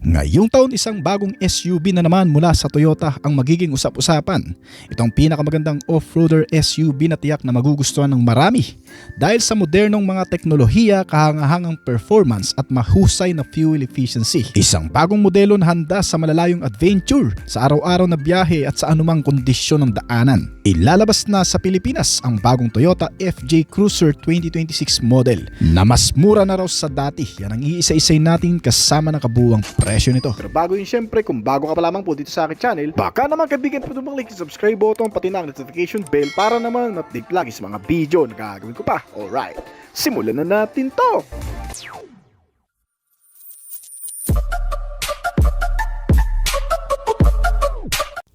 Ngayong taon isang bagong SUV na naman mula sa Toyota ang magiging usap-usapan. Itong pinakamagandang off-roader SUV na tiyak na magugustuhan ng marami dahil sa modernong mga teknolohiya, kahangahangang performance at mahusay na fuel efficiency. Isang bagong modelo na handa sa malalayong adventure, sa araw-araw na biyahe at sa anumang kondisyon ng daanan. Ilalabas na sa Pilipinas ang bagong Toyota FJ Cruiser 2026 model na mas mura na raw sa dati. Yan ang iisa-isay natin kasama ng kabuuang presyo nito. Pero bago yun, syempre, kung bago ka pa lamang po dito sa aking channel, baka naman kaibigan po mag-click sa subscribe button pati na ang notification bell para naman update lagi sa mga video na gagawin ko pa. Alright, simulan na natin to!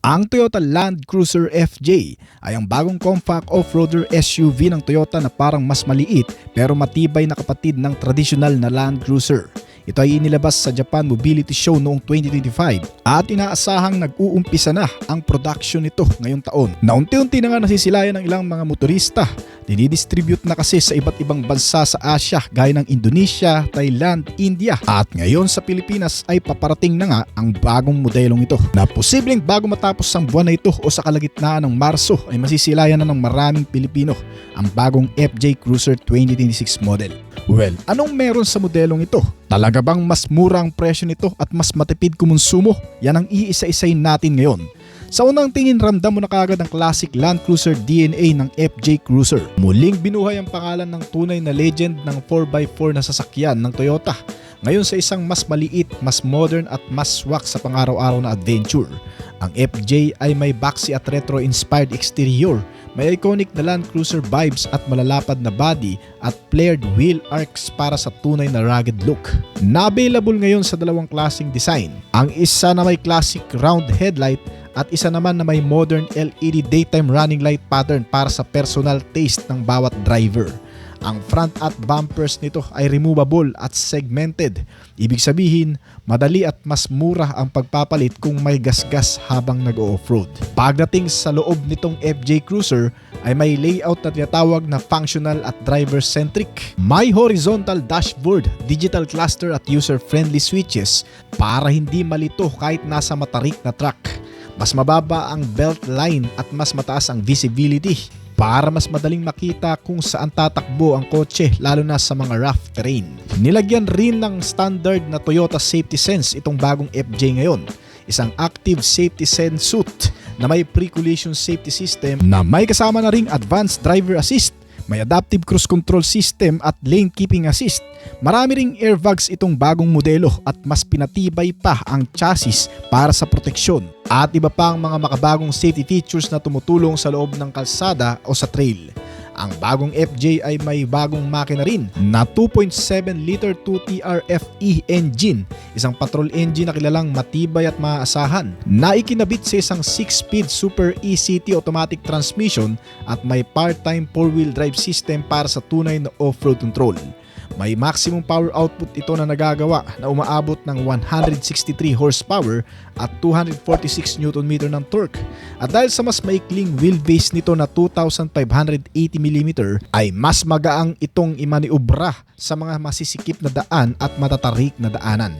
Ang Toyota Land Cruiser FJ ay ang bagong compact off-roader SUV ng Toyota na parang mas maliit pero matibay na kapatid ng tradisyonal na Land Cruiser. Ito ay inilabas sa Japan Mobility Show noong 2025 at inaasahang nag-uumpisa na ang production nito ngayong taon. Naunti-unti na nga nasisilayan ng ilang mga motorista. Dinidistribute na kasi sa iba't ibang bansa sa Asia gaya ng Indonesia, Thailand, India at ngayon sa Pilipinas ay paparating na nga ang bagong modelong ito na posibleng bago matapos ang buwan na ito o sa kalagitnaan ng Marso ay masisilayan na ng maraming Pilipino ang bagong FJ Cruiser 2026 model. Well, anong meron sa modelong ito? Talaga bang mas mura ang presyo nito at mas matipid kumonsumo? Yan ang iisa-isay natin ngayon. Sa unang tingin, ramdam mo na kaagad ang classic Land Cruiser DNA ng FJ Cruiser. Muling binuhay ang pangalan ng tunay na legend ng 4x4 na sasakyan ng Toyota. Ngayon sa isang mas maliit, mas modern at mas swak sa pang-araw-araw na adventure. Ang FJ ay may boxy at retro-inspired exterior, may iconic na Land Cruiser vibes at malalapad na body at flared wheel arcs para sa tunay na rugged look. Na-available ngayon sa dalawang klaseng design. Ang isa na may classic round headlight at isa naman na may modern LED daytime running light pattern para sa personal taste ng bawat driver. Ang front at bumpers nito ay removable at segmented. Ibig sabihin, madali at mas mura ang pagpapalit kung may gasgas habang nag-o-offroad. Pagdating sa loob nitong FJ Cruiser ay may layout na tinatawag na functional at driver-centric. May horizontal dashboard, digital cluster at user-friendly switches para hindi malito kahit nasa matarik na truck. Mas mababa ang belt line at mas mataas ang visibility para mas madaling makita kung saan tatakbo ang kotse lalo na sa mga rough terrain. Nilagyan rin ng standard na Toyota Safety Sense itong bagong FJ ngayon. Isang active safety sense suit na may pre-collision safety system na may kasama na ring advanced driver assist. May adaptive cruise control system at lane keeping assist. Marami ring airbags itong bagong modelo at mas pinatibay pa ang chassis para sa proteksyon at iba pang mga makabagong safety features na tumutulong sa loob ng kalsada o sa trail. Ang bagong FJ ay may bagong makina rin na 2.7-liter 2TRFE engine, isang patrol engine na kilalang matibay at maaasahan, na ikinabit sa isang 6-speed Super ECT automatic transmission at may part-time 4-wheel drive system para sa tunay na off-road control. May maximum power output ito na nagagawa na umaabot ng 163 horsepower at 246 Nm ng torque. At dahil sa mas maikling wheelbase nito na 2,580mm ay mas magaang itong imaniobra sa mga masisikip na daan at matatarik na daanan.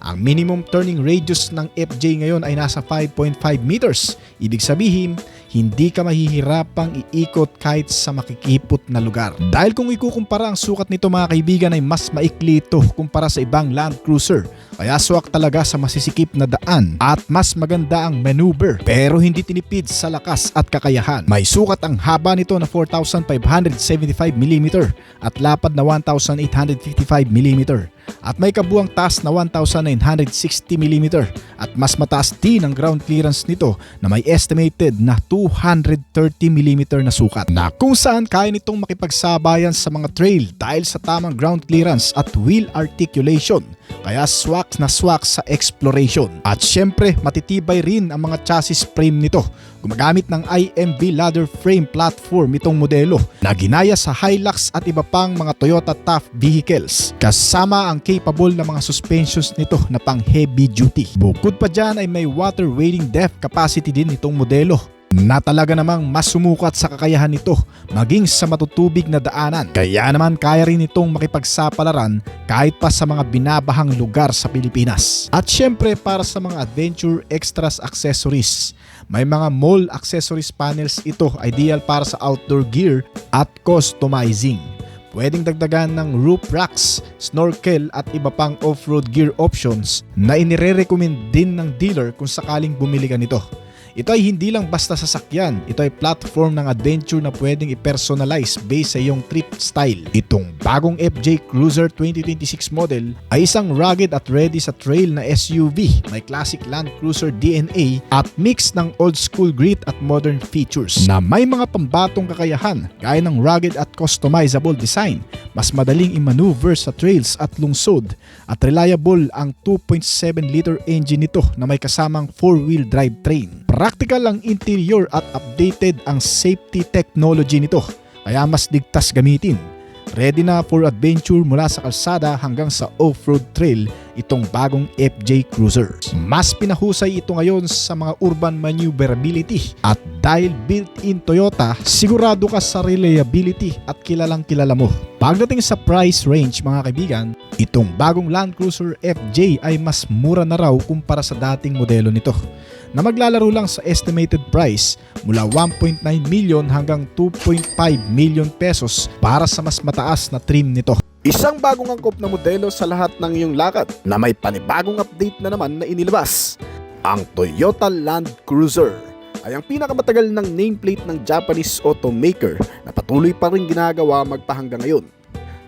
Ang minimum turning radius ng FJ ngayon ay nasa 5.5 meters. Ibig sabihin, hindi ka mahihirapang iikot kahit sa makikipot na lugar. Dahil kung ikukumpara ang sukat nito mga kaibigan ay mas maikli ito kumpara sa ibang Land Cruiser. Kaya swak talaga sa masisikip na daan at mas maganda ang maneuver pero hindi tinipid sa lakas at kakayahan. May sukat ang haba nito na 4,575mm at lapad na 1,855mm. At may kabuang taas na 1,960mm at mas mataas din ang ground clearance nito na may estimated na 230mm na sukat na kung saan kaya nitong makipagsabayan sa mga trail dahil sa tamang ground clearance at wheel articulation. Kaya swak na swak sa exploration. At syempre matitibay rin ang mga chassis frame nito. Gumagamit ng IMB ladder frame platform itong modelo na ginaya sa Hilux at iba pang mga Toyota tough vehicles. Kasama ang capable na mga suspensions nito na pang heavy duty. Bukod pa dyan ay may water wading depth capacity din itong modelo. na talaga namang mas sumukat sa kakayahan nito maging sa matutubig na daanan. Kaya naman kaya rin itong makipagsapalaran kahit pa sa mga binabahang lugar sa Pilipinas. At syempre para sa mga adventure extras accessories, may mga mall accessories panels ito, ideal para sa outdoor gear at customizing. Pwedeng dagdagan ng roof racks, snorkel at iba pang off-road gear options na inire-recommend din ng dealer kung sakaling bumili ka nito. Ito ay hindi lang basta sasakyan, ito ay platform ng adventure na pwedeng i-personalize based sa iyong trip style. Itong bagong FJ Cruiser 2026 model ay isang rugged at ready sa trail na SUV. May classic Land Cruiser DNA at mix ng old school grit at modern features na may mga pambatong kakayahan gaya ng rugged at customizable design, mas madaling i-maneuver sa trails at lungsod, at reliable ang 2.7 liter engine nito na may kasamang 4-wheel drive train. Practical ang interior at updated ang safety technology nito, kaya mas ligtas gamitin. Ready na for adventure mula sa kalsada hanggang sa off-road trail itong bagong FJ Cruiser. Mas pinahusay ito ngayon sa mga urban maneuverability, at dahil built-in Toyota, sigurado ka sa reliability at kilalang kilala mo. Pagdating sa price range mga kaibigan, itong bagong Land Cruiser FJ ay mas mura na raw kumpara sa dating modelo nito, na maglalaro lang sa estimated price mula 1.9 million hanggang 2.5 million pesos para sa mas mataas na trim nito. Isang bagong angkop na modelo sa lahat ng iyong lakad na may panibagong update na naman na inilabas. Ang Toyota Land Cruiser ay ang pinakamatagal ng nameplate ng Japanese automaker na patuloy pa rin ginagawa magpahanggang ngayon.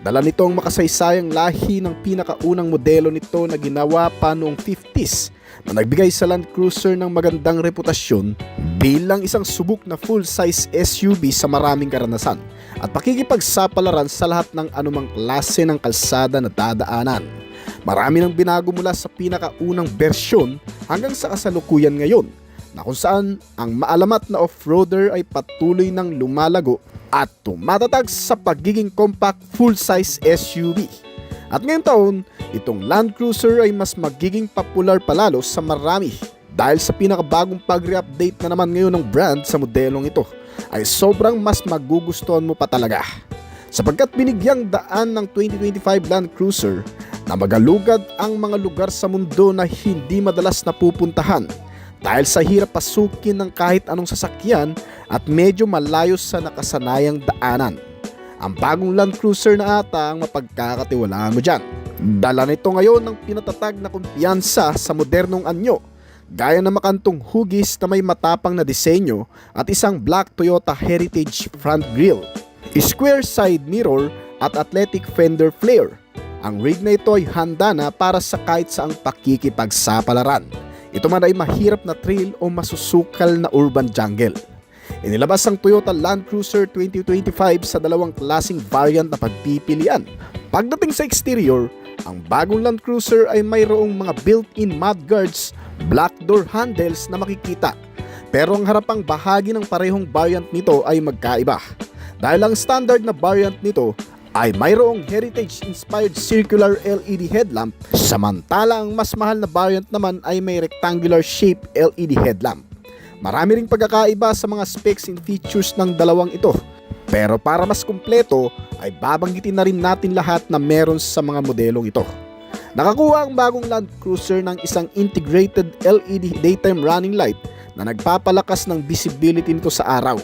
Dala nito ang makasaysayang lahi ng pinakaunang modelo nito na ginawa pa noong 50s, na nagbigay sa Land Cruiser ng magandang reputasyon bilang isang subok na full-size SUV sa maraming karanasan at pakikipagsapalaran sa lahat ng anumang klase ng kalsada na dadaanan. Marami nang binago mula sa pinakaunang bersyon hanggang sa kasalukuyan ngayon, na kung saan ang maalamat na off-roader ay patuloy nang lumalago at tumatatag sa pagiging compact full-size SUV. At ngayong taon, itong Land Cruiser ay mas magiging popular palalo sa marami dahil sa pinakabagong pag-re-update na naman ngayon ng brand sa modelong ito, ay sobrang mas magugustuhan mo pa talaga. Sapagkat binigyang daan ng 2025 Land Cruiser na magalugad ang mga lugar sa mundo na hindi madalas napupuntahan dahil sa hirap pasukin ng kahit anong sasakyan at medyo malayo sa nakasanayang daanan. Ang bagong Land Cruiser na ata ang mapagkakatiwalaan mo dyan. Dala nito ngayon ng pinatatag na kumpiyansa sa modernong anyo, gaya ng makantong hugis na may matapang na disenyo at isang black Toyota Heritage front grille, square side mirror at athletic fender flare. Ang rig na ito ay handa na para sa kahit saang pakikipagsapalaran. Ito man ay mahirap na trail o masusukal na urban jungle. Inilabas ang Toyota Land Cruiser 2025 sa dalawang klaseng variant na pagpipilian. Pagdating sa exterior, ang bagong Land Cruiser ay mayroong mga built-in mudguards, black door handles na makikita. Pero ang harapang bahagi ng parehong variant nito ay magkaiba, dahil ang standard na variant nito ay mayroong heritage-inspired circular LED headlamp, samantala ang mas mahal na variant naman ay may rectangular shape LED headlamp. Marami ring pagkakaiba sa mga specs and features ng dalawang ito, pero para mas kumpleto ay babanggitin na rin natin lahat na meron sa mga modelong ito. Nakakuha ang bagong Land Cruiser ng isang integrated LED daytime running light na nagpapalakas ng visibility nito sa araw.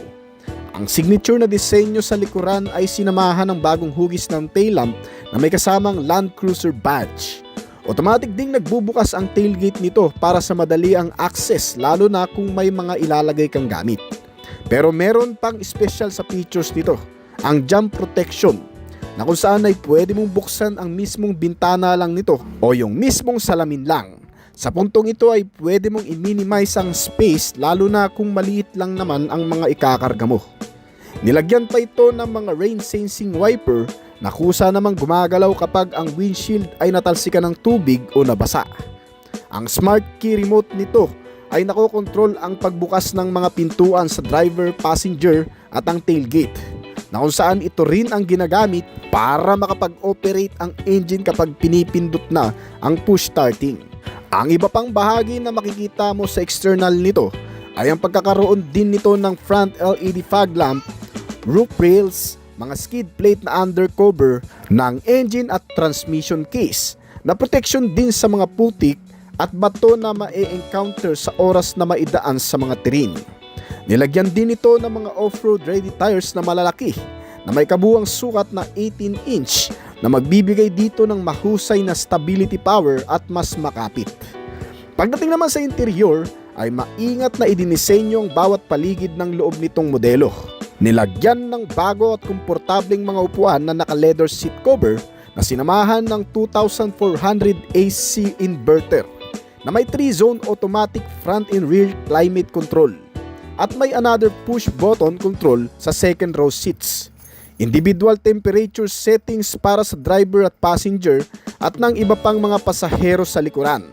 Ang signature na disenyo sa likuran ay sinamahan ng bagong hugis ng tail lamp na may kasamang Land Cruiser badge. Automatic ding nagbubukas ang tailgate nito para sa madali ang access, lalo na kung may mga ilalagay kang gamit. Pero meron pang special sa features nito, ang jump protection, na kung saan ay pwede mong buksan ang mismong bintana lang nito o yung mismong salamin lang. Sa puntong ito ay pwede mong i-minimize ang space, lalo na kung maliit lang naman ang mga ikakarga mo. Nilagyan pa ito ng mga rain sensing wiper na kusa namang gumagalaw kapag ang windshield ay natalsikan ng tubig o nabasa. Ang smart key remote nito ay nakokontrol ang pagbukas ng mga pintuan sa driver, passenger at ang tailgate, na kung saan ito rin ang ginagamit para makapag-operate ang engine kapag pinipindot na ang push starting. Ang iba pang bahagi na makikita mo sa external nito ay ang pagkakaroon din nito ng front LED fog lamp, roof rails, mga skid plate na undercover ng engine at transmission case na protection din sa mga putik at bato na ma-encounter sa oras na maidaan sa mga terrain. Nilagyan din ito ng mga off-road ready tires na malalaki na may kabuuang sukat na 18-inch na magbibigay dito ng mahusay na stability power at mas makapit. Pagdating naman sa interior ay maingat na idinisenyo ang bawat paligid ng loob nitong modelo. Nilagyan ng bago at komportableng mga upuan na naka-leather seat cover na sinamahan ng 2,400 AC inverter na may 3-zone automatic front and rear climate control at may another push button control sa second row seats. Individual temperature settings para sa driver at passenger at ng iba pang mga pasahero sa likuran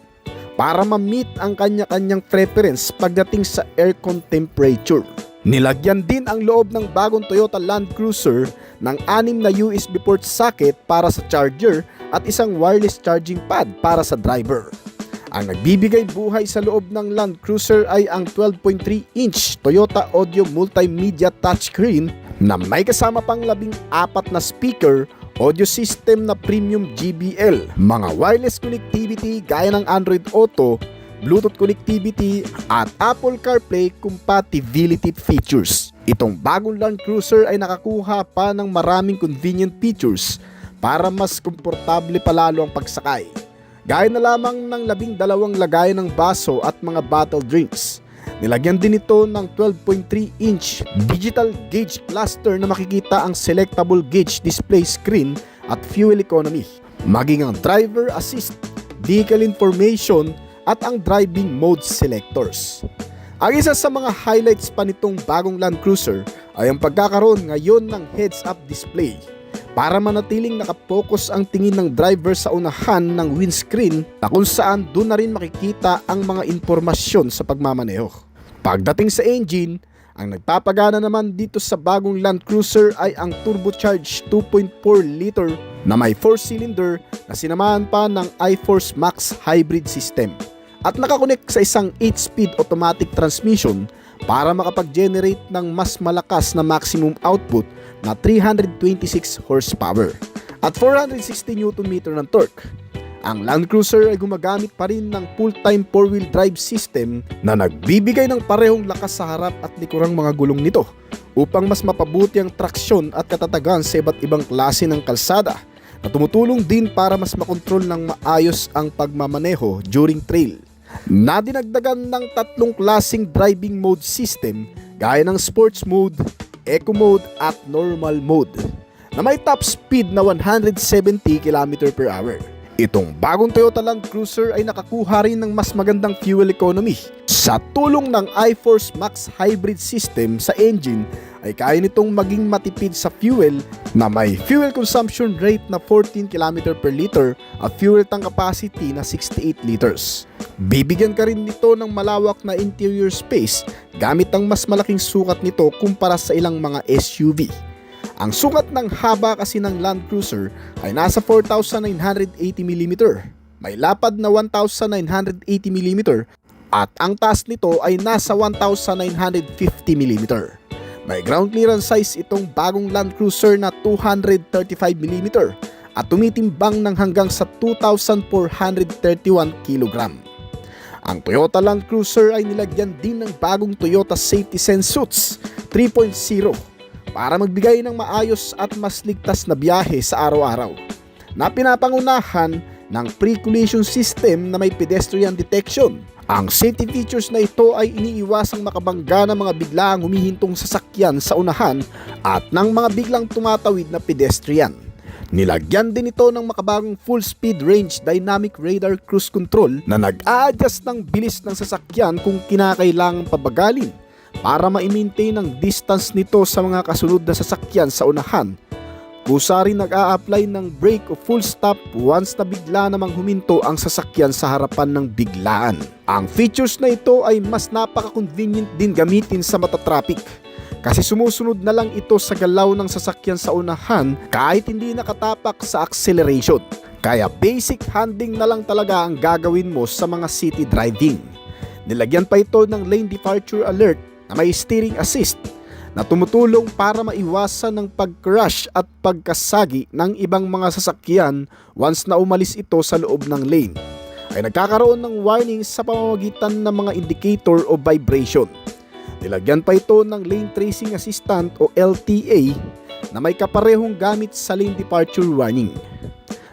para ma-meet ang kanya-kanyang preference pagdating sa aircon temperature. Nilagyan din ang loob ng bagong Toyota Land Cruiser ng 6 na USB port socket para sa charger at isang wireless charging pad para sa driver. Ang nagbibigay buhay sa loob ng Land Cruiser ay ang 12.3-inch Toyota Audio Multimedia Touchscreen na may kasama pang 14 na speaker, audio system na premium JBL, mga wireless connectivity gaya ng Android Auto, Bluetooth connectivity at Apple CarPlay compatibility features. Itong bagong Land Cruiser ay nakakuha pa ng maraming convenient features para mas komportable palalo ang pagsakay. Gaya na lamang ng 12 lagayan ng baso at mga bottle drinks. Nilagyan din ito ng 12.3-inch digital gauge cluster na makikita ang selectable gauge display screen at fuel economy, maging ang driver assist, vehicle information at ang driving mode selectors. Ang isa sa mga highlights pa nitong bagong Land Cruiser ay ang pagkakaroon ngayon ng heads-up display para manatiling nakapokus ang tingin ng driver sa unahan ng windscreen na kung saan doon na rin makikita ang mga impormasyon sa pagmamaneho. Pagdating sa engine, ang nagpapagana naman dito sa bagong Land Cruiser ay ang turbocharged 2.4 liter na may 4-cylinder na sinamahan pa ng iForce Max hybrid system at nakakonek sa isang 8-speed automatic transmission para makapag-generate ng mas malakas na maximum output na 326 horsepower at 460 Nm ng torque. Ang Land Cruiser ay gumagamit pa rin ng full-time 4-wheel drive system na nagbibigay ng parehong lakas sa harap at likurang mga gulong nito upang mas mapabuti ang traksyon at katatagan sa iba't ibang klase ng kalsada na tumutulong din para mas makontrol ng maayos ang pagmamaneho during trail. Nadinagdagan ng 3 klaseng driving mode system gaya ng sports mode, eco mode at normal mode na may top speed na 170 km/h. Itong bagong Toyota Land Cruiser ay nakakuha rin ng mas magandang fuel economy. Sa tulong ng iForce Max hybrid system sa engine ay kaya nitong maging matipid sa fuel na may fuel consumption rate na 14 km/L at fuel tank capacity na 68 liters. Bibigyan ka rin nito ng malawak na interior space gamit ang mas malaking sukat nito kumpara sa ilang mga SUV. Ang sukat ng haba kasi ng Land Cruiser ay nasa 4,980mm, may lapad na 1,980mm at ang taas nito ay nasa 1,950mm. May ground clearance size itong bagong Land Cruiser na 235mm at tumitimbang ng hanggang sa 2,431 kg. Ang Toyota Land Cruiser ay nilagyan din ng bagong Toyota Safety Sense Suits 3.0 para magbigay ng maayos at mas ligtas na biyahe sa araw-araw, na pinapangunahan ng pre-collision system na may pedestrian detection. Ang safety features na ito ay iniiwasang makabangga ng mga biglaang humihintong sasakyan sa unahan at ng mga biglang tumatawid na pedestrian. Nilagyan din ito ng makabagong full speed range dynamic radar cruise control na nag-a-adjust ng bilis ng sasakyan kung kinakailangang pabagalin para ma-maintain ang distance nito sa mga kasunod na sasakyan sa unahan. Kusa rin nag-a-apply ng brake o full stop once na bigla namang huminto ang sasakyan sa harapan ng biglaan. Ang features na ito ay mas napaka-convenient din gamitin sa mata traffic kasi sumusunod na lang ito sa galaw ng sasakyan sa unahan kahit hindi nakatapak sa acceleration. Kaya basic handling na lang talaga ang gagawin mo sa mga city driving. Nilagyan pa ito ng lane departure alert na may steering assist na tumutulong para maiwasan ng pag-crash at pagkasagi ng ibang mga sasakyan once na umalis ito sa loob ng lane. Ay nagkakaroon ng warning sa pamamagitan ng mga indicator o vibration. Nilagyan pa ito ng Lane Tracing Assistant o LTA na may kaparehong gamit sa lane departure warning.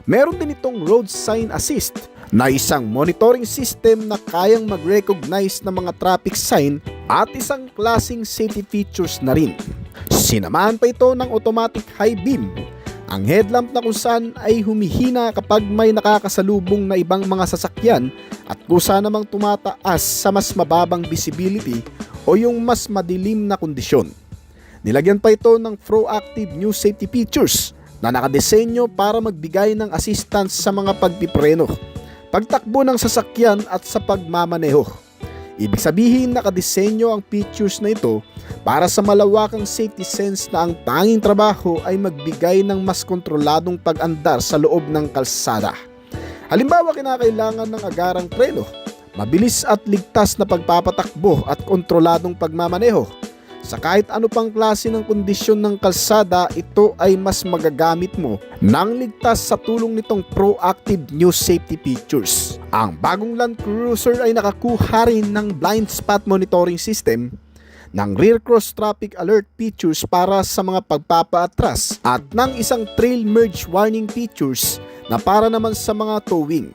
Meron din itong Road Sign Assist na isang monitoring system na kayang mag-recognize ng mga traffic sign at isang klaseng safety features na rin. Sinamahan pa ito ng automatic high beam, ang headlamp na kung saan ay humihina kapag may nakakasalubong na ibang mga sasakyan at kusa namang tumataas sa mas mababang visibility o yung mas madilim na kondisyon. Nilagyan pa ito ng proactive new safety features na nakadesenyo para magbigay ng assistance sa mga pagpipreno, pagtakbo ng sasakyan at sa pagmamaneho. Ibig sabihin nakadesenyo ang features na ito para sa malawakang safety sense na ang tanging trabaho ay magbigay ng mas kontroladong pag-andar sa loob ng kalsada. Halimbawa, kinakailangan ng agarang preno, mabilis at ligtas na pagpapatakbo at kontroladong pagmamaneho. Sa kahit ano pang klase ng kondisyon ng kalsada, ito ay mas magagamit mo nang ligtas sa tulong nitong proactive new safety features. Ang bagong Land Cruiser ay nakakuha rin ng blind spot monitoring system, ng rear cross traffic alert features para sa mga pagpapaatras at ng isang trail merge warning features na para naman sa mga towing.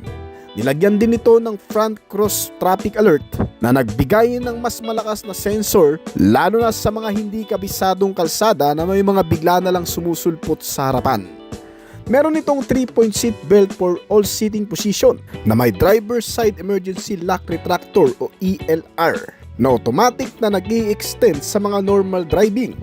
Nilagyan din ito ng front cross traffic alert na nagbigay ng mas malakas na sensor lalo na sa mga hindi kabisadong kalsada na may mga bigla na lang sumusulpot sa harapan. Meron itong 3-point seat belt for all seating position na may driver's side emergency lock retractor o ELR na automatic na nag-i-extend sa mga normal driving.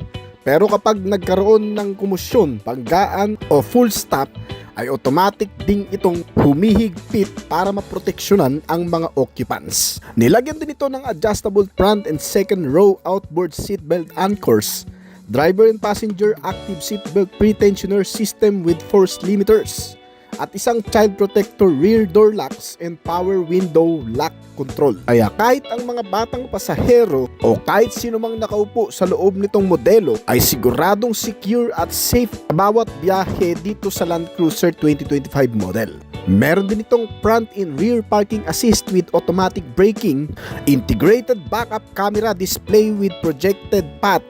Pero kapag nagkaroon ng kumusyon, paggaan o full stop, ay automatic ding itong humihigpit para maproteksyonan ang mga occupants. Nilagyan din ito ng adjustable front and second row outboard seatbelt anchors, driver and passenger active seatbelt pre-tensioner system with force limiters, at isang child protector rear door locks and power window lock control. Kaya kahit ang mga batang pasahero o kahit sino mang nakaupo sa loob nitong modelo ay siguradong secure at safe bawat biyahe dito sa Land Cruiser 2025 model. Meron din itong front and rear parking assist with automatic braking, integrated backup camera display with projected path,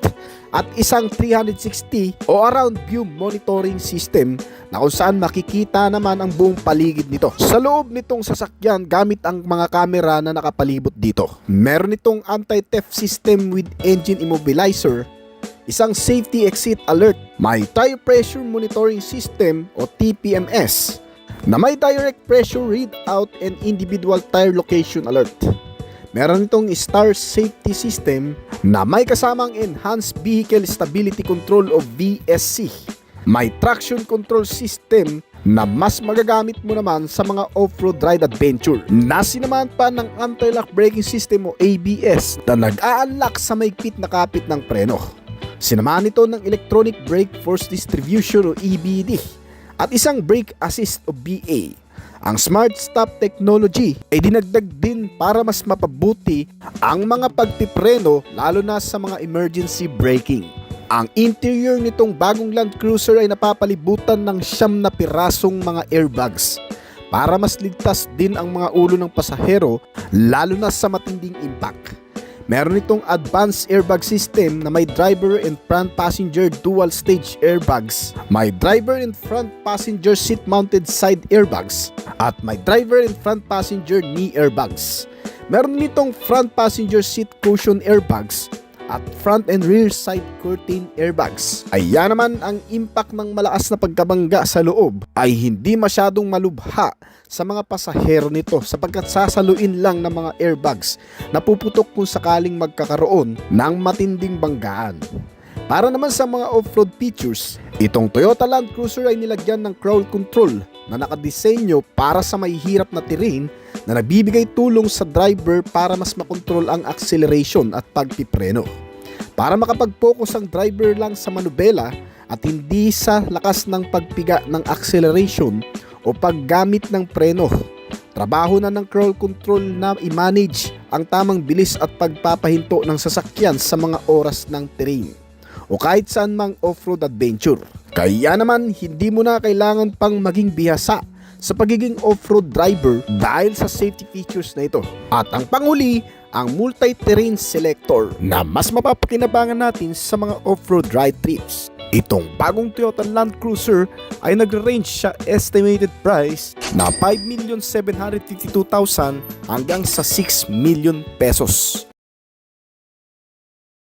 at isang 360 o around view monitoring system na kung saan makikita naman ang buong paligid nito. Sa loob nitong sasakyan gamit ang mga kamera na nakapalibot dito. Meron itong anti-theft system with engine immobilizer, isang safety exit alert, may tire pressure monitoring system o TPMS na may direct pressure readout and individual tire location alert. Meron itong Star Safety System na may kasamang Enhanced Vehicle Stability Control o VSC. May traction control system na mas magagamit mo naman sa mga off-road ride adventure. Nasinaman pa ng anti-lock braking system o ABS na nag-a-unlock sa maigpit na kapit ng preno. Sinamahan ito ng Electronic Brake Force Distribution o EBD at isang Brake Assist o BA. Ang Smart Stop technology ay dinagdag din para mas mapabuti ang mga pagpipreno lalo na sa mga emergency braking. Ang interior nitong bagong Land Cruiser ay napapalibutan ng 9 na pirasong mga airbags para mas ligtas din ang mga ulo ng pasahero lalo na sa matinding impact. Meron itong advanced airbag system na may driver and front passenger dual stage airbags, may driver and front passenger seat mounted side airbags, at may driver and front passenger knee airbags. Meron nitong front passenger seat cushion airbags at front and rear side curtain airbags. Ayan naman ang impact ng malakas na pagkabangga sa loob ay hindi masyadong malubha sa mga pasahero nito sapagkat sasaluin lang ng mga airbags na puputok kung sakaling magkakaroon ng matinding banggaan. Para naman sa mga off-road features, itong Toyota Land Cruiser ay nilagyan ng crawl control na nakadesenyo para sa mahihirap na terrain na nagbibigay tulong sa driver para mas makontrol ang acceleration at pagpipreno. Para makapag-focus ang driver lang sa manubela at hindi sa lakas ng pagpiga ng acceleration o paggamit ng preno. Trabaho na ng cruise control na i-manage ang tamang bilis at pagpapahinto ng sasakyan sa mga oras ng terrain o kahit saan mang off-road adventure. Kaya naman hindi mo na kailangan pang maging bihasa sa pagiging off-road driver dahil sa safety features na ito. At ang panghuli, ang multi-terrain selector na mas mapapakinabangan natin sa mga off-road ride trips. Itong bagong Toyota Land Cruiser ay nagre-range sa estimated price na 5,752,000 hanggang sa 6 million pesos.